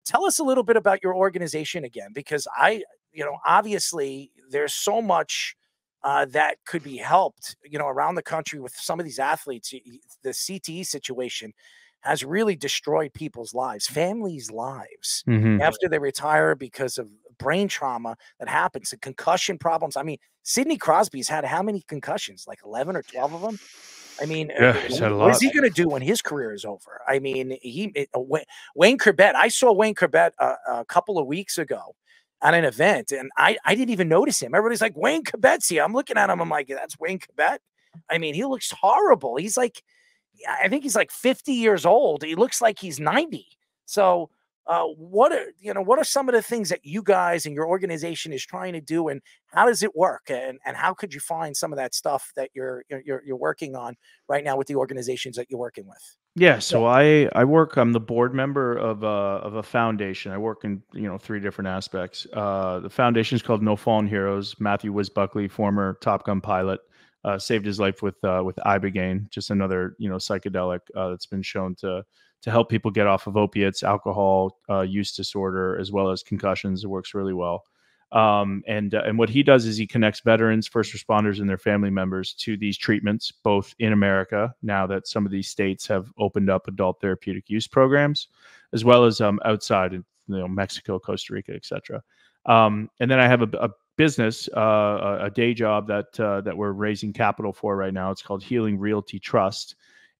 tell us a little bit about your organization again, because obviously there's so much that could be helped, around the country with some of these athletes. The CTE situation has really destroyed people's lives, families' lives after they retire because of brain trauma that happens and concussion problems. I mean, Sidney Crosby's had how many concussions? Like 11 or 12 of them? I mean, yeah, he's had a what lot. is he going to do when his career is over? I mean, Wayne Corbett, I saw Wayne Corbett a couple of weeks ago at an event, and I didn't even notice him. Everybody's like, Wayne Corbett's here. I'm looking at him. I'm like, that's Wayne Corbett? I mean, he looks horrible. He's like, I think he's like 50 years old. He looks like he's 90. So what are some of the things that you guys and your organization is trying to do, and how does it work? And how could you find some of that stuff that you're working on right now with the organizations that you're working with? Yeah, so I work. I'm the board member of a foundation. I work in 3 different aspects. The foundation is called No Fallen Heroes. Matthew Buckley, former Top Gun pilot, saved his life with ibogaine, just another psychedelic that's been shown to help people get off of opiates, alcohol use disorder, as well as concussions. It works really well. And what he does is he connects veterans, first responders, and their family members to these treatments, both in America, now that some of these states have opened up adult therapeutic use programs, as well as outside in Mexico, Costa Rica, etc. And then I have a business, a day job that we're raising capital for right now. It's called Healing Realty Trust,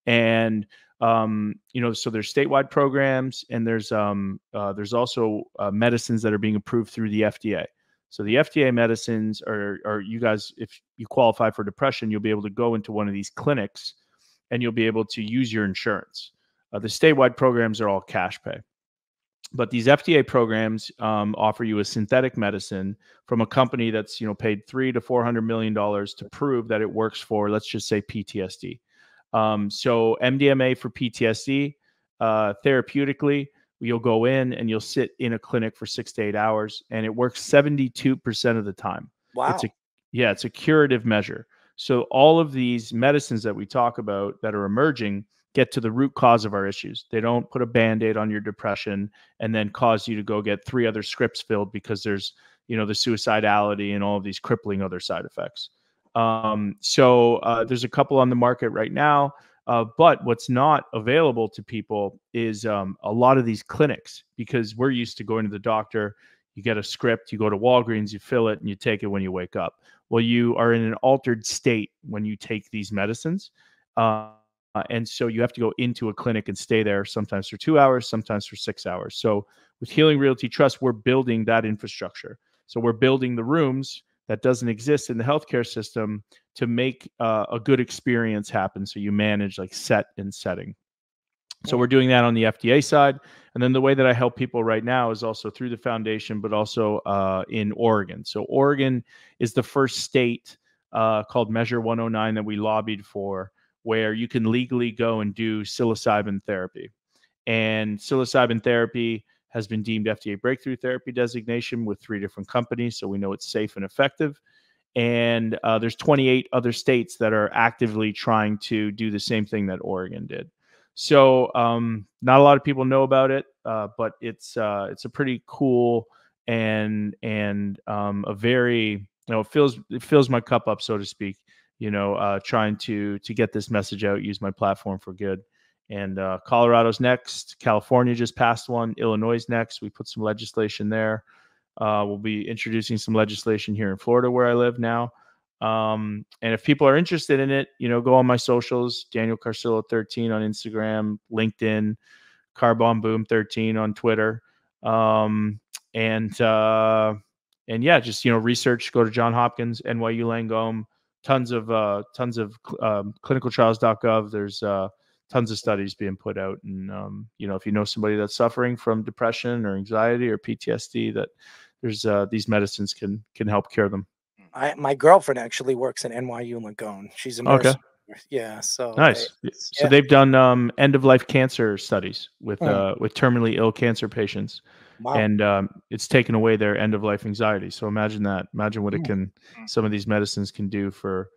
and so there's statewide programs, and there's also medicines that are being approved through the FDA. So the FDA medicines are you guys, if you qualify for depression, you'll be able to go into one of these clinics and you'll be able to use your insurance. The statewide programs are all cash pay. But these FDA programs offer you a synthetic medicine from a company that's paid $300 to $400 million to prove that it works for, let's just say, PTSD. So MDMA for PTSD, therapeutically, you'll go in and you'll sit in a clinic for 6 to 8 hours, and it works 72% of the time. Wow. It's a curative measure. So all of these medicines that we talk about that are emerging get to the root cause of our issues. They don't put a Band-Aid on your depression and then cause you to go get 3 other scripts filled because there's, the suicidality and all of these crippling other side effects. So there's a couple on the market right now, but what's not available to people is a lot of these clinics, because we're used to going to the doctor, you get a script, you go to Walgreens, you fill it, and you take it when you wake up. Well, you are in an altered state when you take these medicines. And so you have to go into a clinic and stay there, sometimes for 2 hours, sometimes for 6 hours. So with Healing Realty Trust, we're building that infrastructure. So we're building the rooms that doesn't exist in the healthcare system to make a good experience happen. So you manage like set and setting. So we're doing that on the FDA side. And then the way that I help people right now is also through the foundation, but also in Oregon. So Oregon is the first state called Measure 109 that we lobbied for, where you can legally go and do psilocybin therapy. And psilocybin therapy has been deemed FDA breakthrough therapy designation with 3 different companies, so we know it's safe and effective. And there's 28 other states that are actively trying to do the same thing that Oregon did. So not a lot of people know about it, but it's a pretty cool and a very, it fills my cup up, so to speak. Trying to get this message out, use my platform for good. And Colorado's next. California just passed one. Illinois is next. We put some legislation there. We'll be introducing some legislation here in Florida, where I live now. And if people are interested in it, go on my socials, Daniel Carcillo 13 on Instagram, LinkedIn, Carbon Boom 13 on Twitter. And yeah, just, research, go to Johns Hopkins, NYU Langone, tons of clinicaltrials.gov. There's tons of studies being put out. And, if you know somebody that's suffering from depression or anxiety or PTSD, that there's these medicines can help cure them. My girlfriend actually works at NYU Langone. She's a nurse. Okay. Yeah. So nice. So they've done end of life cancer studies with terminally ill cancer patients. Wow. And it's taken away their end of life anxiety. So imagine that. Imagine what some of these medicines can do for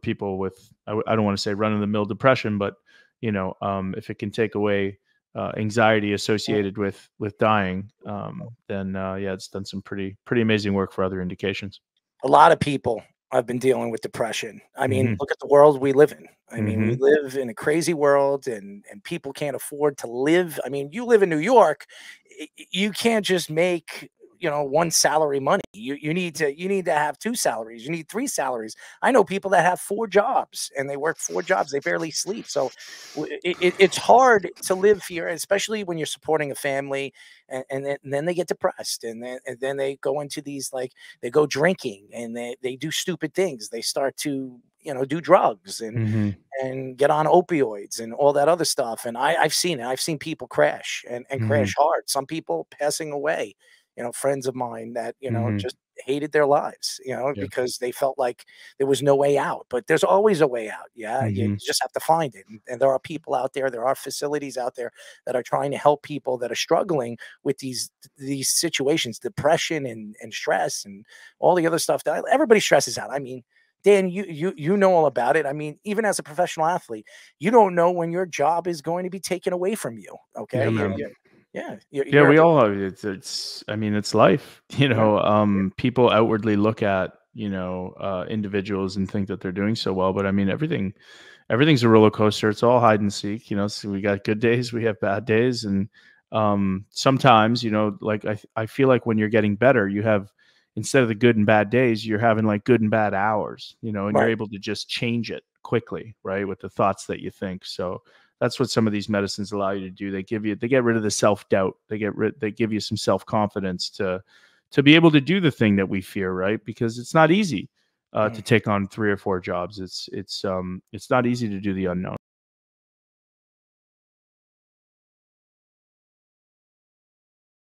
people with, I don't want to say run of the mill depression, but if it can take away anxiety associated with dying, then yeah, it's done some pretty amazing work for other indications. A lot of people have been dealing with depression. I mean, Mm-hmm. look at the world we live in. I mean, we Mm-hmm. live in a crazy world, and people can't afford to live. I mean, you live in New York, you can't just make, you know, one salary money. You need to have two salaries. You need three salaries. I know people that have four jobs, and they work four jobs. They barely sleep. So it's hard to live here, especially when you're supporting a family, and then they get depressed, and then they go into these, like, they go drinking, and they do stupid things. They start to, you know, do drugs, Mm-hmm. and get on opioids and all that other stuff. And I've seen it. I've seen people crash, and Mm-hmm. crash hard. Some people passing away. You know, friends of mine that, you know, Mm-hmm. just hated their lives, you know, Yeah. because they felt like there was no way out. But there's always a way out. Yeah, you Mm-hmm. just have to find it. And there are people out there. There are facilities out there that are trying to help people that are struggling with these situations, depression and stress and all the other stuff that everybody stresses out. I mean, Dan, you know all about it. I mean, even as a professional athlete, you don't know when your job is going to be taken away from you. Okay, Yeah, man. yeah, Yeah, you're we all have it's I mean, it's life. You yeah, know, people outwardly look at, you know, individuals and think that they're doing so well, but I mean, everything's a roller coaster. It's all hide and seek, you know. So we got good days, we have bad days, and sometimes, you know, like I feel like when you're getting better, you have, instead of the good and bad days, you're having like good and bad hours, you know, and you're right. able to just change it quickly, right, with the thoughts that you think. So that's what some of these medicines allow you to do. They get rid of the self-doubt. They give you some self-confidence to be able to do the thing that we fear, right? Because it's not easy to Mhm. take on 3 or 4 jobs. It's not easy to do the unknown.